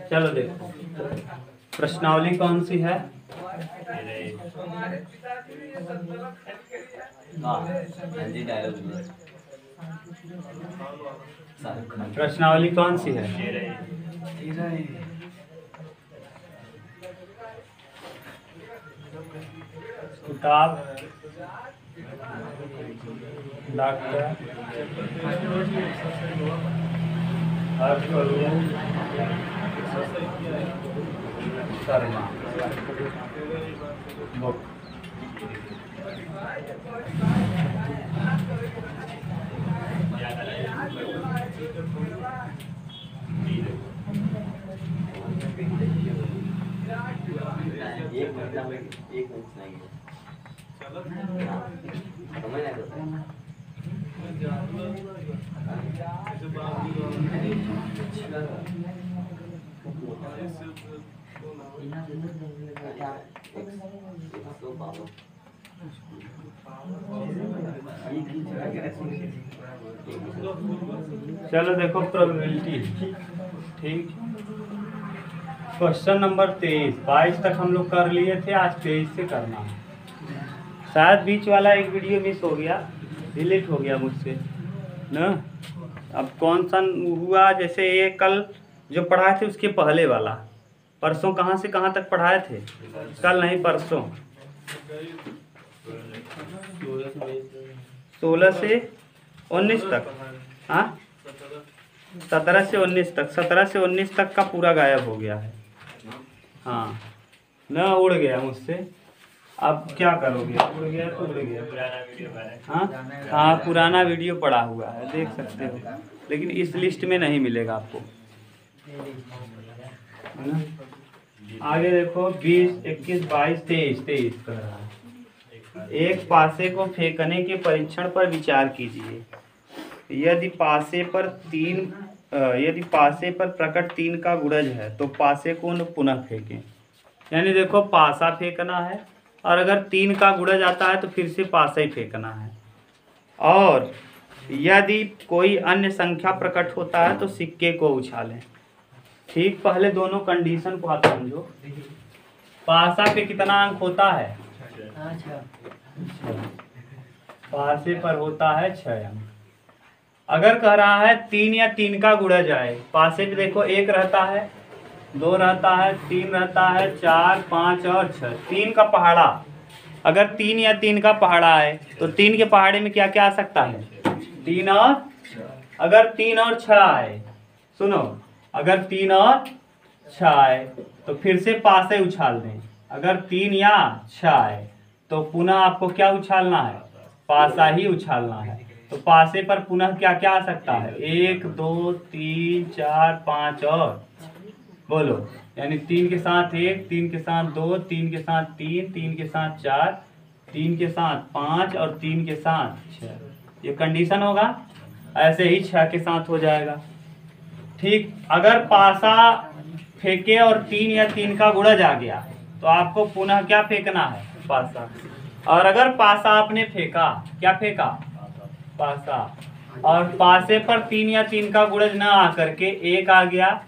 चलो देखो, प्रश्नावली कौन सी है? प्रश्नावली कौन सी है? किताब डॉक्टर शर्मा बुक। चलो देखो प्रोबेबिलिटी, ठीक। क्वेश्चन नंबर 23, 22 तक हम लोग कर लिए थे, आज 23 से करना है। शायद बीच वाला एक वीडियो मिस हो गया, डिलीट हो गया मुझसे ना। अब कौन सा हुआ, जैसे ये कल जो पढ़ाए थे उसके पहले वाला, परसों कहाँ से कहाँ तक पढ़ाए थे? कल नहीं, परसों 16 से 19 तक। हाँ, 17 से 19 तक, 17 से 19 तक का पूरा गायब हो गया है। हाँ न, उड़ गया मुझसे। अब क्या करोगे? उड़ गया तो उड़ गया। हाँ, पुराना वीडियो पड़ा हुआ है, देख सकते हो, लेकिन इस लिस्ट में नहीं मिलेगा आपको। आगे देखो 20, 21, 22, 23 कर रहा है। एक पासे को फेंकने के परीक्षण पर विचार कीजिए। यदि पासे पर प्रकट 3 का गुणज है तो पासे को पुनः फेंकें। यानी देखो, पासा फेंकना है और अगर 3 का गुणज आता है तो फिर से पासा ही फेंकना है। और यदि कोई अन्य संख्या प्रकट होता है तो सिक्के को उछालें। ठीक, पहले दोनों कंडीशन को आप समझो। पासा पे कितना अंक होता है? पासे पर होता है 6 अंक। अगर कह रहा है 3 या 3 का गुणज आए, पासे पे देखो 1 रहता है, 2 रहता है, 3 रहता है, 4, 5 और 6, 3 का पहाड़ा। अगर 3 या 3 का पहाड़ा आए तो 3 के पहाड़े में क्या क्या आ सकता है? 3 और, अगर 3 और 6 आए, सुनो, अगर 3 और 6 आए तो फिर से पासे उछाल दें। अगर 3 या 6 आए तो पुनः आपको क्या उछालना है? पासा ही उछालना है। तो पासे पर पुनः क्या क्या आ सकता है? 1, 2, 3, 4, 5 और बोलो, यानी 3 के साथ 1, 3 के साथ 2, 3 के साथ 3, 3 के साथ 4, 3 के साथ 5 और 3 के साथ 6। ये कंडीशन होगा, ऐसे ही 6 के साथ हो जाएगा। ठीक, अगर पासा फेंके और 3 या 3 का गुणज आ गया तो आपको पुनः क्या फेंकना है? पासा। और अगर पासा आपने फेंका, क्या फेंका? पासा, और पासे पर 3 या 3 का गुणज न आकर के 1 आ गया,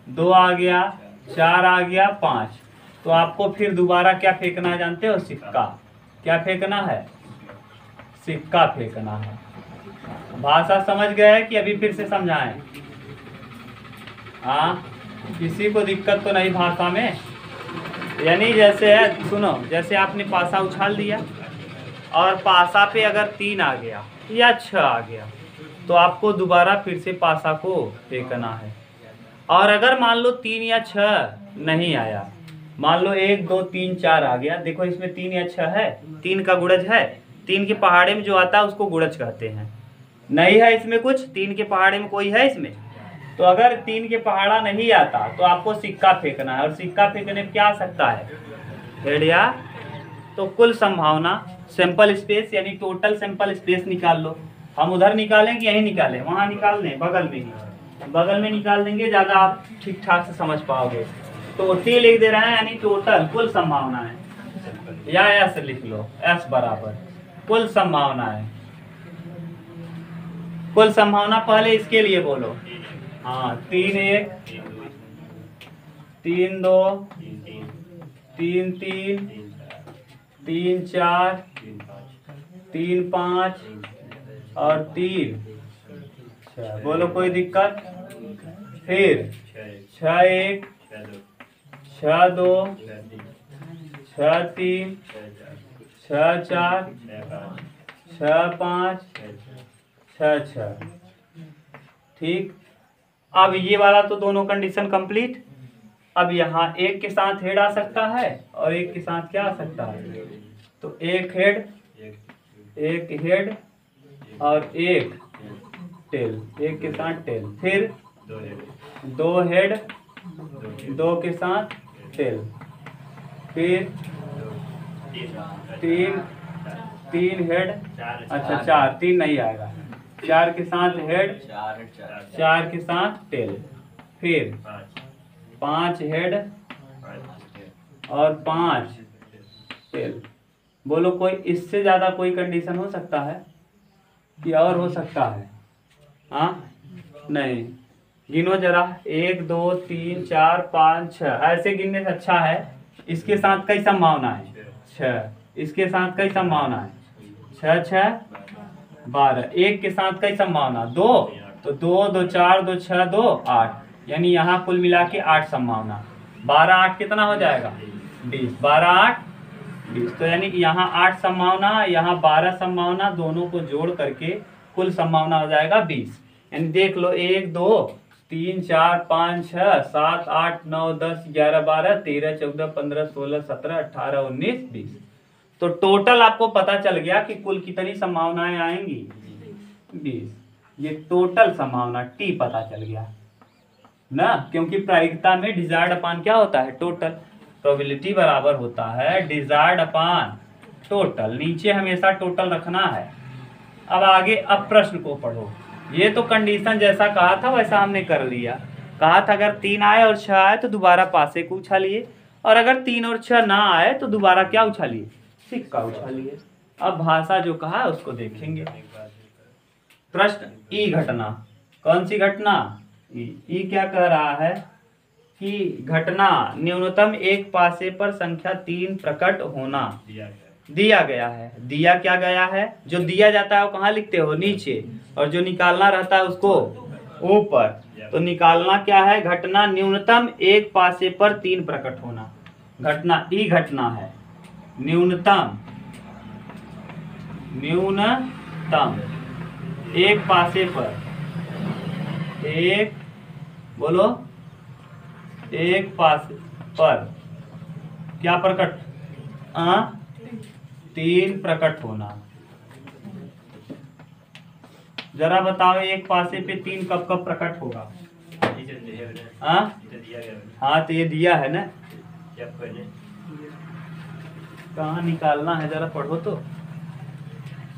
2 आ गया, 4 आ गया, 5, तो आपको फिर दोबारा क्या फेंकना है जानते हो? सिक्का। क्या फेंकना है? सिक्का फेंकना है। भाषा समझ गए कि अभी फिर से समझाएं? हाँ, किसी को दिक्कत तो नहीं भाषा में? यानी जैसे है, सुनो, जैसे आपने पासा उछाल दिया और पासा पे अगर 3 आ गया या 6 आ गया तो आपको दोबारा फिर से पासा को फेंकना है। और अगर मान लो 3 या 6 नहीं आया, मान लो 1, 2, 3, 4 आ गया, देखो इसमें 3 या 6 है, 3 का गुणज है, 3 के पहाड़े में जो आता है उसको गुणज कहते हैं। नहीं है इसमें कुछ, 3 के पहाड़े में कोई है इसमें? तो अगर 3 के पहाड़ा नहीं आता तो आपको सिक्का फेंकना है। और सिक्का फेंकने में क्या आ सकता है? हेड या तो कुल संभावना, सैंपल स्पेस, यानी टोटल सैंपल स्पेस निकाल लो। हम उधर निकालें कि यहीं निकालें? वहाँ निकाल लें, बगल में ही, बगल में निकाल देंगे, ज़्यादा आप ठीक ठाक से समझ पाओगे। तो टी लिख दे रहे हैं, यानी टोटल कुल संभावना है, या एस लिख लो, एस बराबर कुल संभावना है। कुल संभावना पहले इसके लिए बोलो, हाँ 3 1 3 2 3 3 3 4 3 5 और 3 6। बोलो कोई दिक्कत? फिर 6 1 6 2 6 3 6 4 6 5 6 6। ठीक। अब ये वाला तो दोनों कंडीशन कंप्लीट। अब यहाँ एक के साथ हेड आ सकता है और एक के साथ क्या आ सकता है? तो एक हेड और एक टेल, एक के साथ टेल। फिर 2 हेड 2 के साथ टेल। फिर 3 हेड, अच्छा 4, 3 नहीं आएगा, 4 के साथ हेड 4 के साथ टेल। फिर 5 हेड और 5 टेल। बोलो कोई इससे ज्यादा कोई कंडीशन हो सकता है कि और हो सकता है? हाँ नहीं। गिनो जरा, 1 2 3 4 5 6। ऐसे गिनने से अच्छा है इसके साथ कई संभावना है? 6। इसके साथ कई संभावना है? 6 6 12। एक के साथ कई संभावना? 2। तो 2 2 4 2 6 2 8, यानी यहाँ कुल मिला के 8 संभावना। 12 8 कितना हो जाएगा? 20। 12 8 20। तो यानी यहाँ 8 संभावना, यहाँ 12 संभावना, दोनों को जोड़ करके कुल संभावना हो जाएगा 20। यानी देख लो 1 2 3 4 5 6 7 8 9 10 11 12 13 14 15 16 17 18 19 20। तो टोटल आपको पता चल गया कि कुल कितनी संभावनाएं आएंगी? 20। ये टोटल संभावना टी पता चल गया ना, क्योंकि प्रायिकता में डिजायर्ड अपान क्या होता है? टोटल। प्रोबेबिलिटी बराबर होता है डिजायर्ड अपान टोटल। नीचे हमेशा टोटल रखना है। अब आगे, अब प्रश्न को पढ़ो। ये तो कंडीशन जैसा कहा था वैसा हमने कर लिया। कहा था अगर 3 आए और 6 आए तो दोबारा पासे को उछालिए, और अगर 3 और 6 ना आए तो दोबारा क्या उछालिए? सिक्का उछालिए। अब भाषा जो कहा है उसको देखेंगे। प्रश्न ई घटना। कौन सी घटना? ई क्या कह रहा है कि घटना न्यूनतम एक पासे पर संख्या 3 प्रकट होना दिया गया है। दिया क्या गया है? जो दिया जाता है वो कहाँ लिखते हो? नीचे। और जो निकालना रहता है उसको ऊपर। तो निकालना क्या है? घटना न्यूनतम एक पासे पर 3 प्रकट होना। घटना ई घटना है न्यूनतम एक पासे पर, एक बोलो, एक पासे पर क्या प्रकट? 3 प्रकट होना। जरा बताओ एक पासे पे 3 कब कब प्रकट होगा? हाँ तो ये दिया है ना, कहाँ निकालना है जरा पढ़ो तो।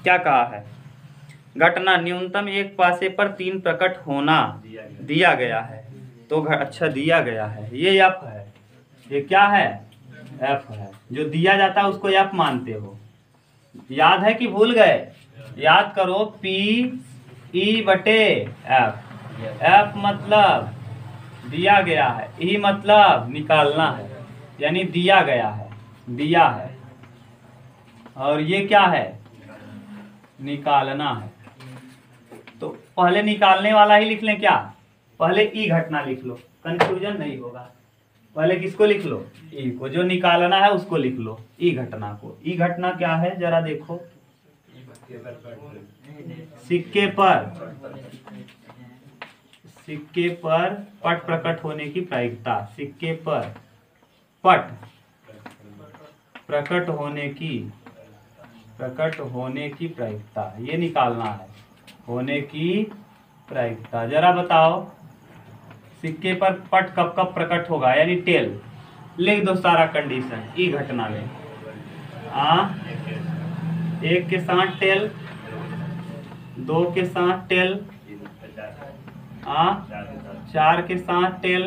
क्या कहा है? घटना न्यूनतम एक पासे पर 3 प्रकट होना दिया गया है। तो अच्छा दिया गया है, ये एफ है। ये क्या है? एफ है। जो दिया जाता है उसको एफ मानते हो। याद है कि भूल गए? याद करो, पी ई बटे एफ। एफ मतलब दिया गया है, ई मतलब निकालना है, यानी दिया गया है, दिया है। और ये क्या है? निकालना है। तो पहले निकालने वाला ही लिख लें क्या? पहले ई घटना लिख लो, कंफ्यूजन नहीं होगा। पहले किसको लिख लो? ई को। जो निकालना है उसको लिख लो, ई घटना को। ई घटना क्या है जरा देखो। सिक्के पर पट प्रकट होने की प्रायिकता। सिक्के पर पट प्रकट होने की प्रायिकता, ये निकालना है। होने की प्रायिकता जरा बताओ, सिक्के पर पट कब कब प्रकट होगा? यानी टेल। लिख दो सारा कंडीशन ई घटना में। एक के साथ टेल, 2 के साथ टेल, 4 के साथ टेल,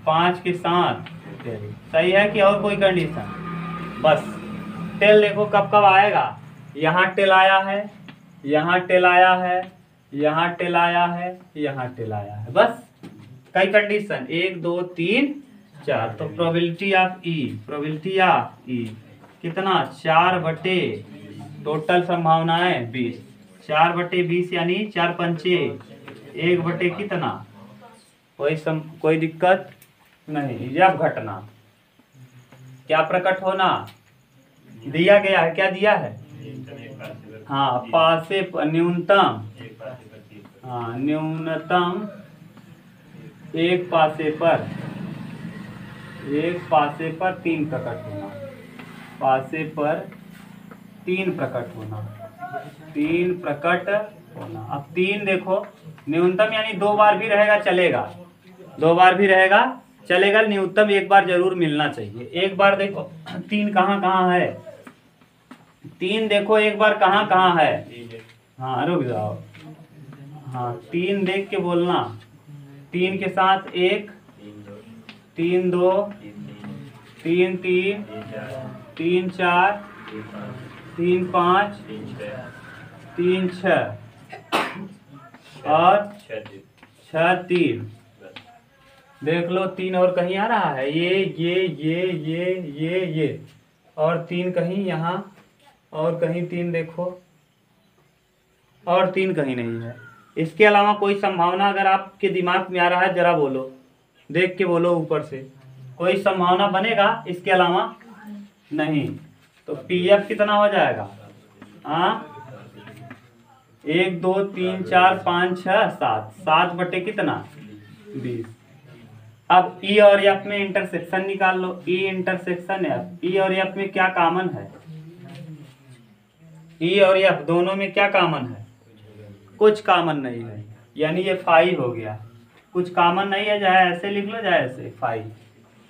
5 के साथ टेल। सही है कि और कोई कंडीशन? बस टेल देखो कब कब आएगा। यहाँ टेल आया है, यहाँ टेल आया है, यहाँ टेलाया है, यहाँ टेलाया है, बस। कई कंडीशन 1 2 3 4। तो प्रोबेबिलिटी ऑफ ई कितना 4 बटे टोटल संभावनाएं 20। 4 बटे 20 यानी 4 पंचे 1 बटे कितना। कोई दिक्कत नहीं। जब घटना क्या प्रकट होना दिया गया है, क्या दिया है, हाँ पासे न्यूनतम, हाँ न्यूनतम एक पासे पर 3 प्रकट होना, पासे पर 3 प्रकट होना, 3 प्रकट होना। अब 3 देखो न्यूनतम यानी 2 बार भी रहेगा चलेगा, 2 बार भी रहेगा चलेगा, न्यूनतम 1 बार जरूर मिलना चाहिए। 1 बार देखो 3 कहाँ कहाँ है, 3 देखो 1 बार कहाँ कहाँ है, हाँ रुक जाओ, हाँ 3 देख के बोलना। 3 के साथ 1, 3 2, 3 3, 3 4, 3 5, 3 6 और 6 3। देख लो 3 और कहीं आ रहा है, ये और 3 कहीं यहाँ, और कहीं 3 देखो, और 3 कहीं नहीं है। इसके अलावा कोई संभावना अगर आपके दिमाग में आ रहा है जरा बोलो, देख के बोलो ऊपर से, कोई संभावना बनेगा इसके अलावा नहीं। तो पीएफ कितना हो जाएगा, हाँ 1 2 3 4 5 6 7, 7 बटे कितना 20। अब ई और एफ में इंटरसेक्शन निकाल लो, ई इंटरसेक्शन एफ, ई और एफ में क्या कॉमन है, ई और एफ दोनों में क्या कॉमन है, कुछ कॉमन नहीं है, यानी ये 5 हो गया। कुछ कॉमन नहीं है, चाहे ऐसे लिख लो चाहे ऐसे 5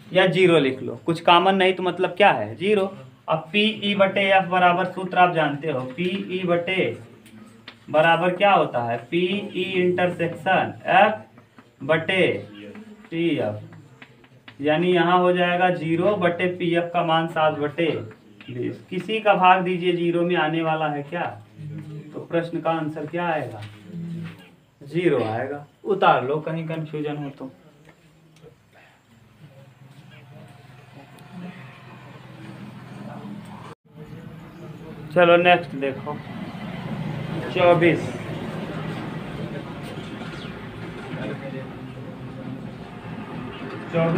या 0 लिख लो, कुछ कॉमन नहीं तो मतलब क्या है 0। अब पी ई बटे एफ बराबर सूत्र आप जानते हो, पी ई बटे बराबर क्या होता है, पी ई इंटरसेक्शन एफ बटे टी एफ, यानी यहाँ हो जाएगा 0 बटे पी एफ का मान 7 बटे 20। किसी का भाग दीजिए 0 में आने वाला है क्या, तो प्रश्न का आंसर क्या आएगा 0 आएगा। उतार लो कहीं कंफ्यूजन हो तो। चलो नेक्स्ट देखो 24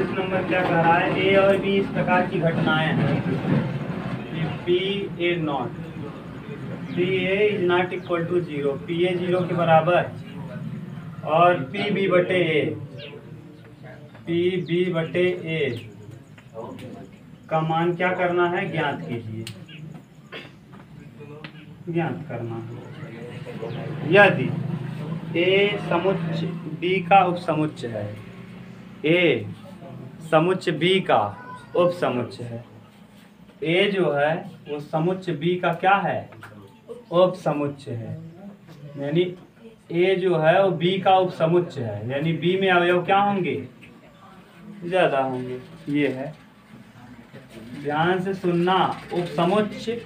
नंबर क्या कह रहा है, ए और बी इस प्रकार की घटनाएं हैं, P A not, P A is not equal to 0, P A 0 के बराबर, और पी बी बटे ए, पी बी बटे ए का मान क्या करना है, ज्ञात कीजिए, ज्ञात करना है। यदि ए समुच्चय बी का उपसमुच्चय है, ए समुच्चय बी का उपसमुच्चय है, ए जो है वो समुच्चय बी का क्या है, उपसमुच्चय है, यानी ए जो है वो बी का उपसमुच्चय है, यानी बी में अवयव क्या होंगे, ज्यादा होंगे। ये है, ध्यान से सुनना, उपसमुच्चय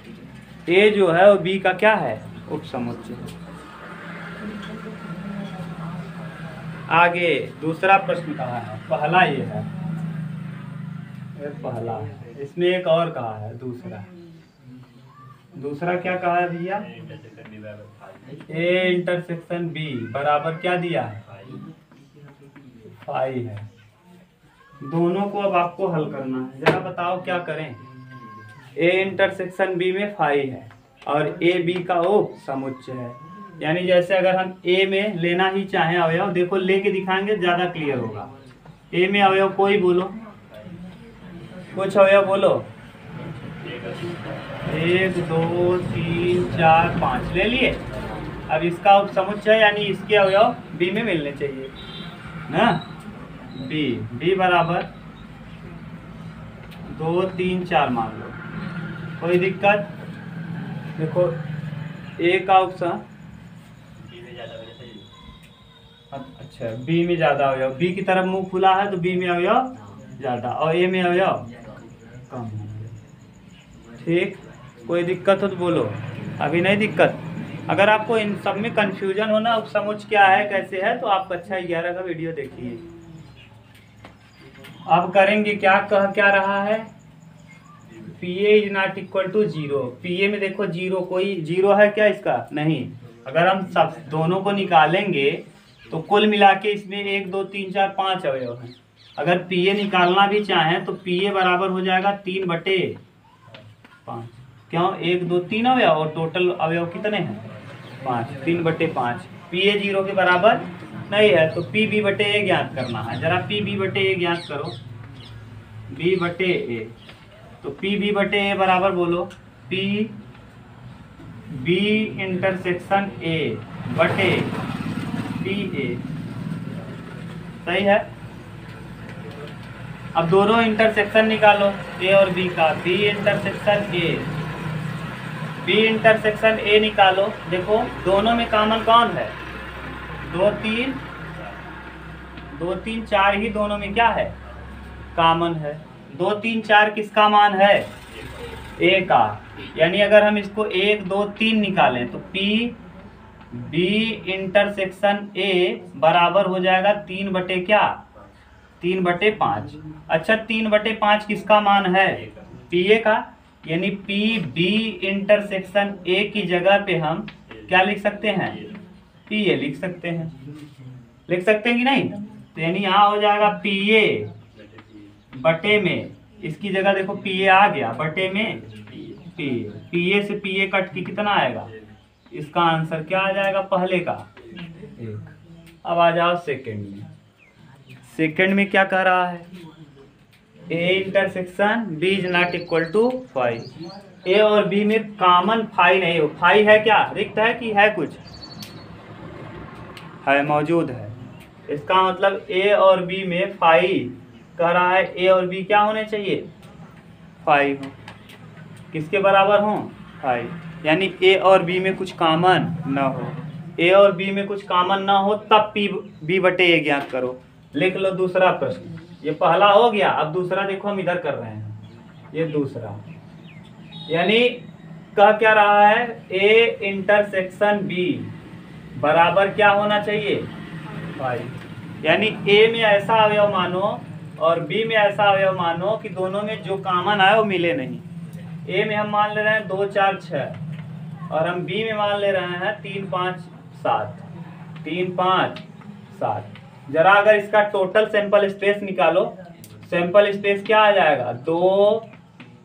ए जो है वो बी का क्या है, उपसमुच्चय। आगे दूसरा प्रश्न कहा है, पहला ये है, पहला है, इसमें एक और कहा है दूसरा क्या कहा है भैया, ए इंटरसेक्शन बी बराबर क्या दिया है 5 है। दोनों को अब आपको हल करना है, जरा बताओ क्या करें। ए इंटरसेक्शन बी में 5 है और ए बी का उप समुच्चय है, यानी जैसे अगर हम ए में लेना ही चाहें अवयव, देखो लेके दिखाएंगे ज्यादा क्लियर होगा। ए में अवयव कोई बोलो, कुछ अवयव बोलो, 1 2 3 4 5 ले लिए। अब इसका उपसमुच्चय यानी इसके अवयव बी में मिलने चाहिए ना, बी बराबर 2 3 4 मान लो, कोई दिक्कत। देखो ए का उपसम, अच्छा बी में ज्यादा अवयव, बी की तरफ मुंह खुला है तो बी में अवयव ज्यादा और ए में अवयव कम होंगे, ठीक। कोई दिक्कत हो तो बोलो, अभी नहीं दिक्कत। अगर आपको इन सब में कंफ्यूजन होना अब समझ क्या है कैसे है तो आप कक्षा 11 का वीडियो देखिए। अब करेंगे क्या रहा है, P A is not equal to zero. P A में देखो जीरो, कोई जीरो है क्या इसका, नहीं। अगर हम सब दोनों को निकालेंगे तो कुल मिला के इसमें 1 2 3 4 5 अवयव हैं। अगर पी ए निकालना भी चाहें तो पी ए बराबर हो जाएगा 3/5। क्यों, 1 2 3 अवयव और टोटल अवयव कितने हैं 5, 3/5। पी ए जीरो के बराबर नहीं है तो पी बी बटे ए ज्ञात करना है। जरा पी बी बटे ए ज्ञात करो, बी बटे ए। तो पी बी बटे ए बराबर बोलो पी बी इंटरसेक्शन ए बटे पी ए। सही है। अब दोनों इंटरसेक्शन निकालो ए और बी का, B intersection A, B intersection A निकालो। देखो दोनों में कॉमन कौन है, 2 3 4 ही दोनों में क्या है कॉमन है। 2 3 4 किसका मान है, ए का। यानी अगर हम इसको 1 2 3 निकालें तो पी बी इंटरसेक्शन ए बराबर हो जाएगा 3/5। अच्छा 3/5 किसका मान है, पी ए का। यानी पी बी इंटरसेक्शन ए की जगह पे हम क्या लिख सकते हैं, पी ए लिख सकते हैं। लिख सकते हैं कि नहीं, तो यानी यहाँ हो जाएगा पी ए बटे में, इसकी जगह देखो पी ए आ गया, बटे में पी ए से पी ए कट के कितना आएगा, इसका आंसर क्या आ जाएगा पहले का 1। अब आ जाओ सेकंड में। सेकंड में क्या कह रहा है, A intersection B is not equal to 5। A और बी में कॉमन फाई नहीं हो, फाई है क्या, रिक्त है कि है कुछ है, मौजूद है। इसका मतलब ए और बी में फाई कह रहा है, ए और बी क्या होने चाहिए 5 हो, किसके बराबर हो 5। यानी ए और बी में कुछ कॉमन ना हो, ए और बी में कुछ कॉमन ना हो तब पी बी बटे ए ज्ञात करो। लिख लो दूसरा प्रश्न, ये पहला हो गया। अब दूसरा देखो हम इधर कर रहे हैं, ये दूसरा। यानी कह क्या रहा है, ए इंटरसेक्शन बी बराबर क्या होना चाहिए 5। यानी ए में ऐसा अवयव मानो और बी में ऐसा अवयव मानो कि दोनों में जो कॉमन आए वो मिले नहीं। ए में हम मान ले रहे हैं 2 4 6 और हम बी में मान ले रहे हैं 3 5 7, 3 5 7। जरा अगर इसका टोटल सैंपल स्पेस निकालो, सैंपल स्पेस क्या आ जाएगा 2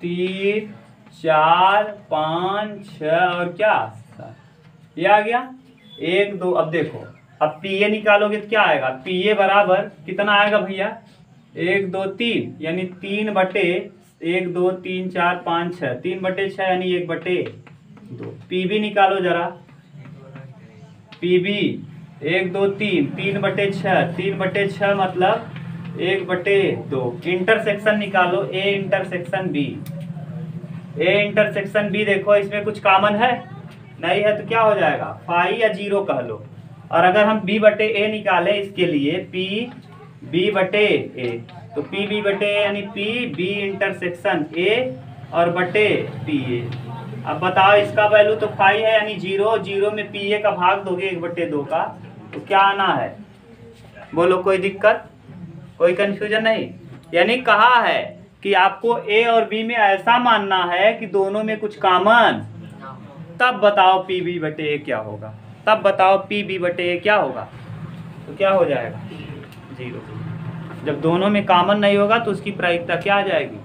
3 4 5 6 और क्या 7, ये आ गया 1 2। अब देखो अब पी ए निकालोगे तो क्या आएगा, पी ए बराबर कितना आएगा भैया 1 2 3, यानी 3/1 2 3 4 5 6, 3/6 यानी 1/2। पी बी निकालो जरा, पी बी 1 2 3, 3/6, 3/6 मतलब 1/2। इंटरसेक्शन निकालो A intersection B, A intersection B देखो इसमें कुछ कॉमन है नहीं है तो क्या हो जाएगा 5 या 0 कह लो। और अगर हम बी बटे ए निकालें इसके लिए पी बी बटे ए, तो पी बी बटे ए यानी पी बी इंटरसेक्शन ए और बटे पी ए। अब बताओ इसका वैल्यू तो 5 है यानी 0, 0 में पी ए का भाग दोगे 1/2 का तो क्या आना है, बोलो कोई दिक्कत, कोई कंफ्यूजन नहीं। यानी कहा है कि आपको ए और बी में ऐसा मानना है कि दोनों में कुछ कॉमन, तब बताओ पी बी बटे ए क्या होगा, तब बताओ पी बी बटे ए क्या होगा, तो क्या हो जाएगा 0। जब दोनों में कॉमन नहीं होगा तो उसकी प्रायिकता क्या आ जाएगी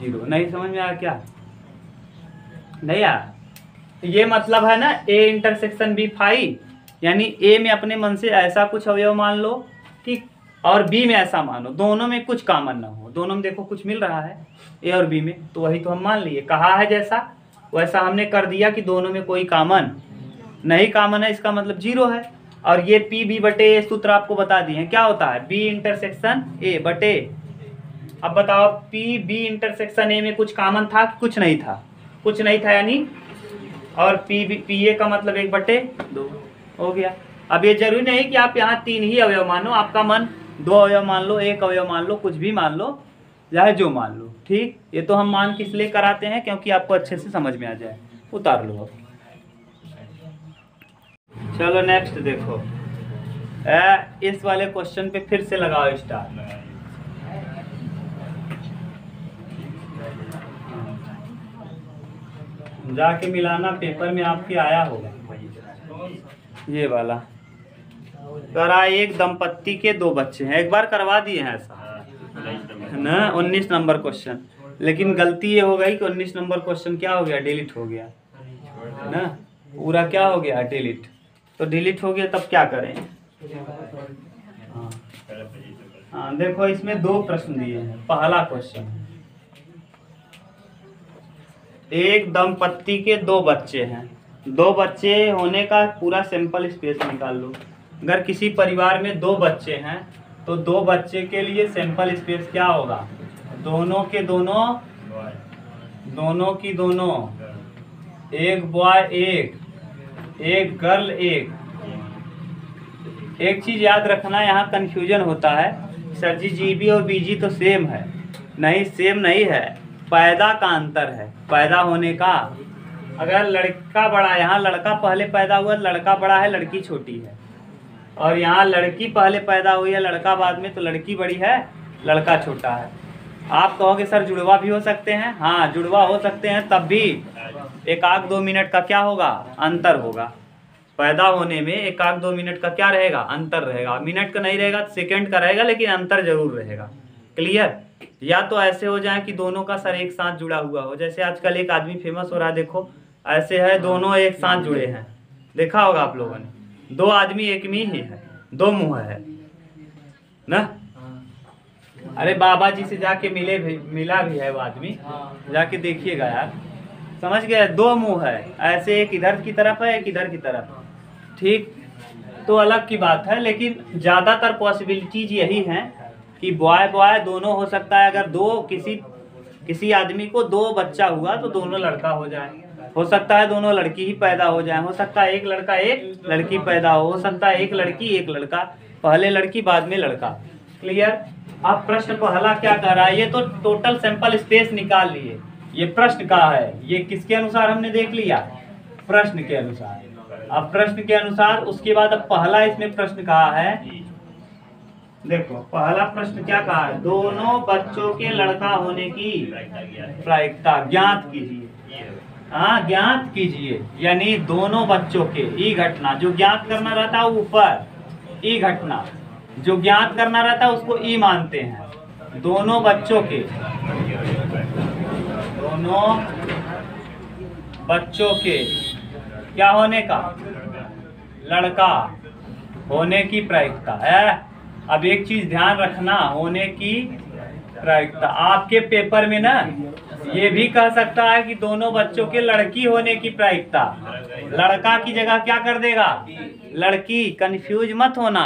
0। नहीं समझ में आया क्या, नहीं आया। ये मतलब है ना ए इंटरसेक्शन बी 5, यानी ए में अपने मन से ऐसा कुछ अवयव मान लो कि, और बी में ऐसा मानो दोनों में कुछ कॉमन ना हो। दोनों में देखो कुछ मिल रहा है ए और बी में, तो वही तो हम मान लिए, कहा है जैसा वैसा हमने कर दिया कि दोनों में कोई कॉमन नहीं, कॉमन है इसका मतलब 0 है। और ये पी बी बटे ए सूत्र आपको बता दिए हैं क्या होता है, बी इंटरसेक्शन ए बटे। अब बताओ पी बी इंटरसेक्शन ए में कुछ कॉमन था कि कुछ नहीं था, कुछ नहीं था यानी, और पी ए का मतलब 1/2 हो गया। अब ये जरूरी नहीं कि आप यहाँ 3 ही अवयव मानो, आपका मन 2 अवयव मान लो, 1 अवयव मान लो, कुछ भी मान लो, चाहे जो मान लो, ठीक। ये तो हम मान किस लिए कराते हैं, क्योंकि आपको अच्छे से समझ में आ जाए। उतार लो अब। चलो नेक्स्ट देखो, इस वाले क्वेश्चन पे फिर से लगाओ स्टार। जाके मिलाना, पेपर में आपके आया होगा ये वाला। करा एक दंपत्ति के 2 बच्चे हैं, एक बार करवा दिए हैं ऐसा है ना, 19 नंबर क्वेश्चन। लेकिन गलती ये हो गई कि 19 नंबर क्वेश्चन क्या हो गया, डिलीट हो गया ना, पूरा क्या हो गया, डिलीट। तो डिलीट हो गया, तब क्या करें। हाँ देखो, इसमें 2 प्रश्न दिए हैं। पहला क्वेश्चन, एक दंपत्ति के 2 बच्चे हैं। 2 बच्चे होने का पूरा सैंपल स्पेस निकाल लो। अगर किसी परिवार में 2 बच्चे हैं तो 2 बच्चे के लिए सैंपल स्पेस क्या होगा, दोनों के दोनों, दोनों की दोनों, एक बॉय एक गर्ल एक। एक चीज याद रखना, यहाँ कंफ्यूजन होता है, सर जी जीबी और बीजी तो सेम है। नहीं, सेम नहीं है, पैदा का अंतर है, पैदा होने का। अगर लड़का बड़ा, यहाँ लड़का पहले पैदा हुआ, लड़का बड़ा है, लड़की छोटी है। और यहाँ लड़की पहले पैदा हुई है, लड़का बाद में, तो लड़की बड़ी है, लड़का छोटा है। आप कहोगे सर जुड़वा भी हो सकते हैं। हाँ जुड़वा हो सकते हैं, तब भी 1-2 मिनट का क्या होगा, अंतर होगा। पैदा होने में 1-2 मिनट का क्या रहेगा, अंतर रहेगा। मिनट का नहीं रहेगा, सेकंड का रहेगा, लेकिन अंतर जरूर रहेगा। क्लियर। या तो ऐसे हो जाए कि दोनों का सर एक साथ जुड़ा हुआ हो, जैसे आजकल एक आदमी फेमस हो रहा है, देखो ऐसे है, दोनों एक साथ जुड़े हैं, देखा होगा आप लोगों ने। 2 आदमी एक में ही है, 2 मुंह है ना। अरे बाबा जी से जाके मिला भी है वो आदमी, जाके देखिएगा यार, समझ गए। 2 मुंह है, ऐसे एक इधर की तरफ है, एक इधर की तरफ, ठीक। तो अलग की बात है, लेकिन ज्यादातर पॉसिबिलिटीज यही है कि बॉय बॉय दोनों हो सकता है। अगर किसी आदमी को 2 बच्चा हुआ तो दोनों लड़का हो जाए, हो सकता है दोनों लड़की ही पैदा हो जाए, हो सकता है एक लड़का एक लड़की पैदा हो सकता है एक लड़की एक लड़का, पहले लड़की बाद में लड़का। क्लियर। अब प्रश्न पहला क्या कह रहा है, ये तो टोटल सैंपल स्पेस निकाल लिए, ये प्रश्न का है, ये किसके अनुसार हमने देख लिया, प्रश्न के अनुसार। अब प्रश्न के अनुसार उसके बाद अब पहला इसमें प्रश्न कहा है, देखो पहला प्रश्न क्या कहा है, दोनों बच्चों के लड़का होने की प्रायिकता ज्ञात कीजिए। हाँ ज्ञात कीजिए, यानी दोनों बच्चों के, ई घटना जो ज्ञात करना रहता है ऊपर, ई घटना जो ज्ञात करना रहता है उसको ई मानते हैं। दोनों बच्चों के, दोनों बच्चों के क्या होने का, लड़का होने की प्रायिकता है। अब एक चीज ध्यान रखना, होने की प्रायिकता। आपके पेपर में ना ये भी कह सकता है कि दोनों बच्चों के लड़की होने की प्रायिकता, लड़का की जगह क्या कर देगा, लड़की। कंफ्यूज मत होना,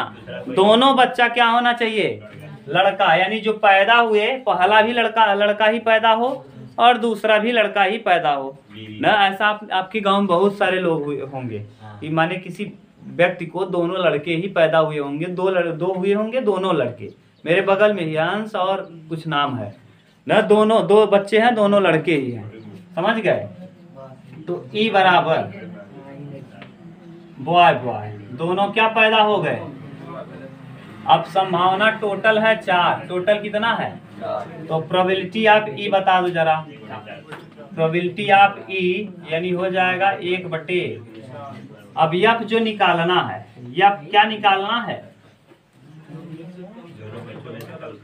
दोनों बच्चा क्या होना चाहिए, लड़का। यानी जो पैदा हुए, पहला भी लड़का ही पैदा हो और दूसरा भी लड़का ही पैदा हो ना। ऐसा आपके गांव में बहुत सारे लोग होंगे कि माने किसी व्यक्ति को दोनों लड़के ही पैदा हुए होंगे, 2 हुए होंगे, दोनों लड़के। मेरे बगल में ही अंश और कुछ नाम है ना, दोनों 2 बच्चे हैं, दोनों लड़के ही हैं, समझ गए। तो ई बराबर बॉय बॉय, दोनों क्या पैदा हो गए। अब संभावना टोटल है 4, टोटल कितना है, तो प्रोबेबिलिटी आप ई बता दो जरा। प्रोबेबिलिटी आप ई यानी हो जाएगा 1/। अब यफ जो निकालना है, यफ क्या निकालना है,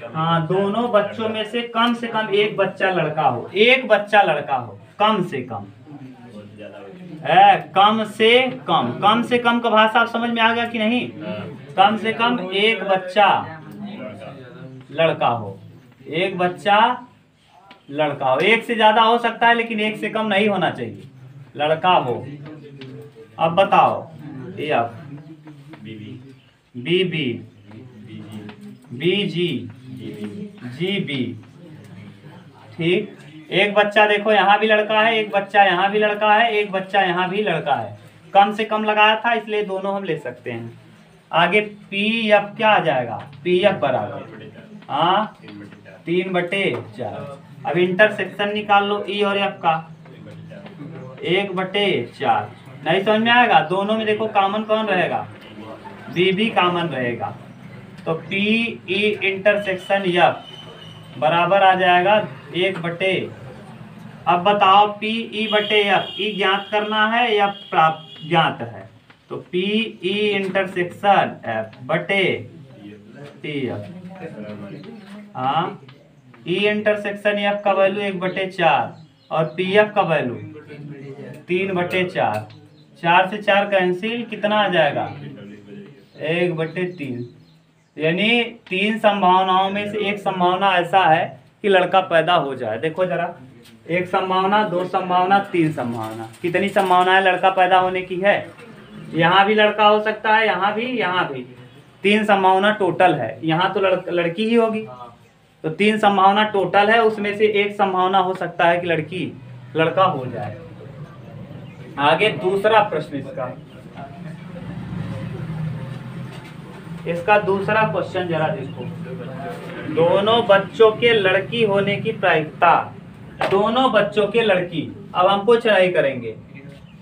हाँ दोनों बच्चों में से कम एक बच्चा लड़का हो, एक बच्चा लड़का हो, कम से कम है, कम से कम का भाषा आप समझ में आ गया कि नहीं। कम से कम एक बच्चा लड़का हो, एक बच्चा लड़का हो। एक से ज्यादा हो सकता है लेकिन एक से कम नहीं होना चाहिए, लड़का हो। अब बताओ ये आप बीबी, बीजी, जीबी, ठीक। एक बच्चा देखो यहाँ भी लड़का है, एक बच्चा यहाँ भी लड़का है, एक बच्चा यहाँ भी लड़का है। कम से कम लगाया था इसलिए दोनों हम ले सकते हैं। आगे पी एफ क्या आ जाएगा, पी एफ बराबर हाँ 3/4। अब इंटरसेक्शन निकाल लो ई और एफ का, 1/4। नहीं समझ में आएगा? दोनों में देखो कॉमन कौन रहेगा? बी भी कॉमन रहेगा। तो पी ई इंटरसेक्शन एफ बराबर आ जाएगा 1/। अब बताओ पी ई बटे एफ, ई ज्ञात करना है या प्राप्त ज्ञात है? तो पी ई इंटरसेक्शन एफ बटे पी एफ। हाँ, ई इंटरसेक्शन एफ का वैल्यू 1/4 और पी एफ का वैल्यू 3/4। 4 से 4 कैंसिल, कितना आ जाएगा? 1/3। यानी 3 संभावनाओं में से एक संभावना ऐसा है कि लड़का पैदा हो जाए। देखो जरा, 1 संभावना, 2 संभावना, 3 संभावना। कितनी संभावना है लड़का पैदा होने की है? यहाँ भी लड़का हो सकता है, यहाँ भी, यहाँ भी। 3 संभावना टोटल है। यहाँ तो लड़की ही होगी, तो 3 संभावना टोटल है, उसमें से एक संभावना हो सकता है कि लड़का हो जाए। आगे दूसरा प्रश्न इसका दूसरा क्वेश्चन जरा देखो। दोनों बच्चों के लड़की होने की प्रायिकता, दोनों बच्चों के लड़की, अब हम कुछ नहीं करेंगे,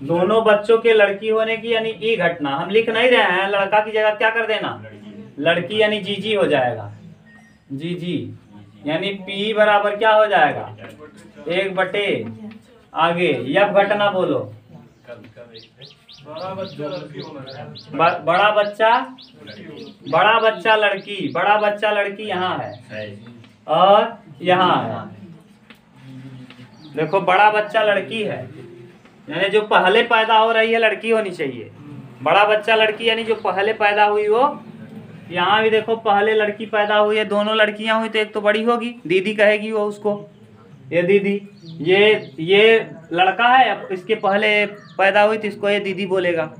दोनों बच्चों के लड़की होने की यानी ई घटना हम लिख नहीं रहे हैं, लड़का की जगह क्या कर देना? लड़की यानी जीजी हो जाएगा। जीजी यानी पी बराबर क्या हो जाएगा? 1/। आगे यह घटना बोलो। बड़ा बच्चा लड़की, बड़ा बच्चा लड़की यहाँ है और यहाँ है। देखो बड़ा बच्चा लड़की है, यानी जो पहले पैदा हो रही है लड़की होनी चाहिए। बड़ा बच्चा लड़की यानी जो पहले पैदा हुई हो। यहाँ भी देखो पहले लड़की पैदा हुई है, दोनों लड़कियां हुई तो एक तो बड़ी होगी, दीदी कहेगी वो उसको, ये दीदी। ये लड़का है, अब इसके पहले पैदा हुई तो इसको ये दीदी बोलेगा।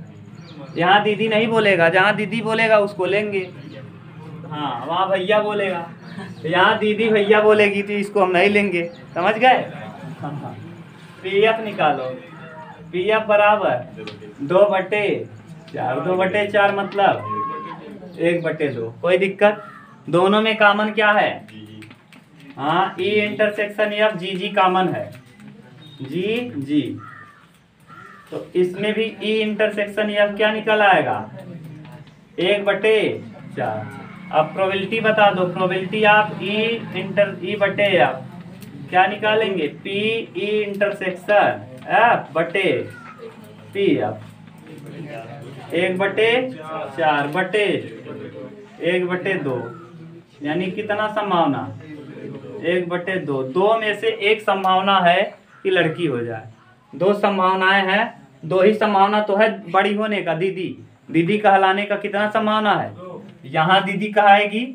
यहाँ दीदी नहीं बोलेगा, जहाँ दीदी बोलेगा उसको लेंगे। हाँ, वहाँ भैया बोलेगा, तो यहाँ दीदी भैया बोलेगी तो इसको हम नहीं लेंगे। समझ गए? पी एफ निकालो। पी एफ बराबर 2/4। 2/4 मतलब 1/2। कोई दिक्कत? दोनों में कॉमन क्या है? हाँ, ई इंटरसेक्शन एफ जी जी कॉमन है। जी जी, तो इसमें भी ई इंटरसेक्शन एफ क्या निकल आएगा? 1/4। अब प्रोबेबिलिटी बता दो। प्रोबेबिलिटी आप ई बटे एफ क्या निकालेंगे? पी ई इंटरसेक्शन एफ बटे पी एफ। 1/4 बटे 1/2 यानी कितना संभावना? 1/2। 2 में से एक संभावना है कि लड़की हो जाए। 2 संभावनाएं हैं, 2 ही संभावना तो है बड़ी होने का, दीदी कहलाने का। कितना संभावना है? यहाँ दीदी कहाएगी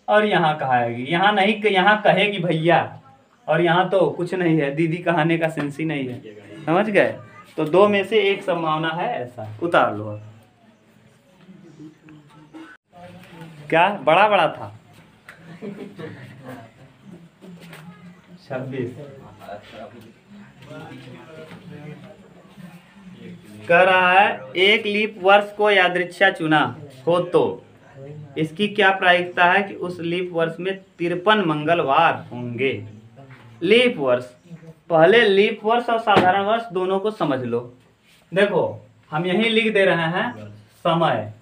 और यहाँ कहाएगी। यहाँ नहीं, यहाँ कहेगी भैया, और यहाँ तो कुछ नहीं है, दीदी कहाने का सेंस ही नहीं है। समझ गए? तो 2 में से एक संभावना है ऐसा। उतार लो। क्या बड़ा था? 26 कह रहा है, एक लीप वर्ष को यादृच्छा चुना हो तो इसकी क्या प्रायिकता है कि उस लीप वर्ष में 53 मंगलवार होंगे? लीप वर्ष, पहले लीप वर्ष और साधारण वर्ष दोनों को समझ लो। देखो हम यही लिख दे रहे हैं समय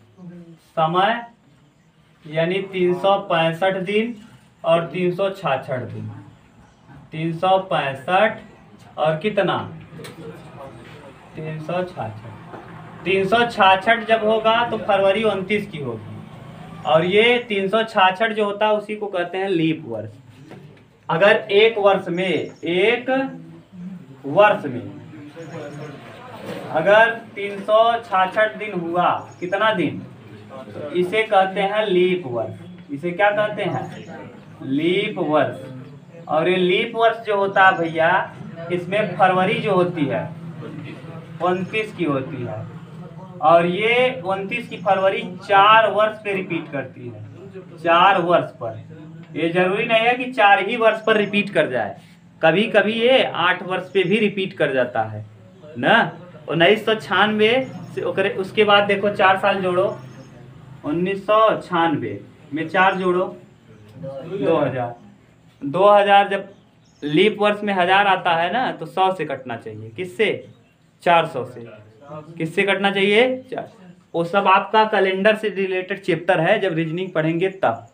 यानी 365 दिन और 366 दिन। 365 और कितना? 366। 366 जब होगा तो फरवरी 29 की होगी, और ये 366 जो होता है उसी को कहते हैं लीप वर्ष। अगर एक वर्ष में अगर 366 दिन हुआ, कितना दिन? तो इसे कहते हैं लीप वर्ष। इसे क्या कहते हैं? लीप वर्ष। और ये लीप वर्ष जो होता है भैया, इसमें फरवरी जो होती है 29 की होती है, और ये 29 की फरवरी 4 वर्ष पे रिपीट करती है। 4 वर्ष पर। ये जरूरी नहीं है कि 4 ही वर्ष पर रिपीट कर जाए, कभी कभी ये 8 वर्ष पे भी रिपीट कर जाता है ना। 1996 से उसके बाद देखो 4 साल जोड़ो, 1996 में 4 जोड़ो 2000 जब लीप वर्ष में 1000 आता है ना, तो 100 से कटना चाहिए। किससे? 400 से। किससे कटना चाहिए? 4। वो सब आपका कैलेंडर से रिलेटेड चैप्टर है, जब रीजनिंग पढ़ेंगे तब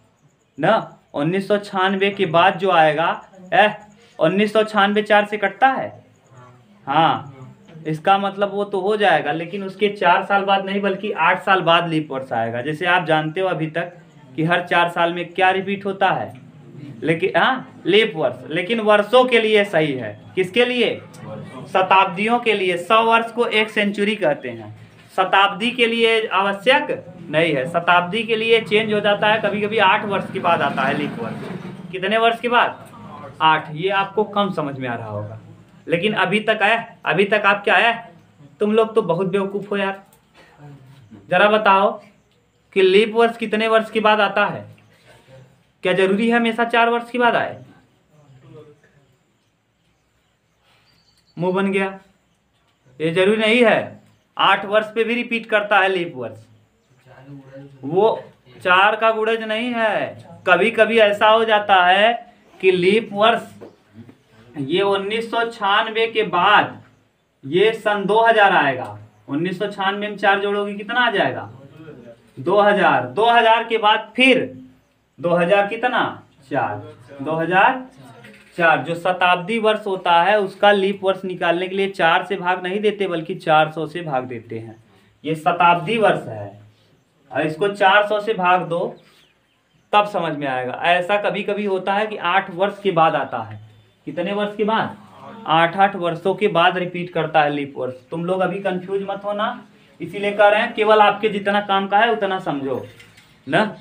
ना। 1996 के बाद जो आएगा 1996 4 से कटता है। हाँ, इसका मतलब वो तो हो जाएगा, लेकिन उसके 4 साल बाद नहीं बल्कि 8 साल बाद लीप वर्ष आएगा। जैसे आप जानते हो अभी तक कि हर 4 साल में क्या रिपीट होता है, लेकिन लीप वर्ष। लेकिन वर्षों के लिए सही है। किसके लिए? शताब्दियों के लिए। 100 वर्ष को 1 सेंचुरी कहते हैं। शताब्दी के लिए आवश्यक नहीं है। शताब्दी के लिए चेंज हो जाता है, कभी कभी 8 वर्ष के बाद आता है लीप वर्ष। कितने वर्ष के बाद? 8। ये आपको कम समझ में आ रहा होगा, लेकिन अभी तक आप क्या है, तुम लोग तो बहुत बेवकूफ हो यार। जरा बताओ कि लीप वर्ष कितने वर्ष के बाद आता है? क्या जरूरी है हमेशा 4 वर्ष के बाद आए? मुंह बन गया। ये जरूरी नहीं है। 8 वर्ष पे भी रिपीट करता है लीप वर्ष। वो 4 का गुणज नहीं है। कभी कभी ऐसा हो जाता है कि लीप वर्ष ये 1996 के बाद ये सन 2000 आएगा। 1996 में 4 जोड़ोगे कितना आ जाएगा? 2000। 2000 के बाद फिर 2000 कितना? 4। 2004। जो शताब्दी वर्ष होता है उसका लीप वर्ष निकालने के लिए 4 से भाग नहीं देते बल्कि 400 से भाग देते हैं। ये शताब्दी वर्ष है और इसको 400 से भाग दो तब समझ में आएगा। ऐसा कभी कभी होता है कि 8 वर्ष के बाद आता है। कितने वर्ष के बाद? 8 वर्षों के बाद रिपीट करता है लीप वर्ष। तुम लोग अभी कंफ्यूज मत होना, इसीलिए कह रहे हैं केवल आपके जितना काम का है उतना समझो ना।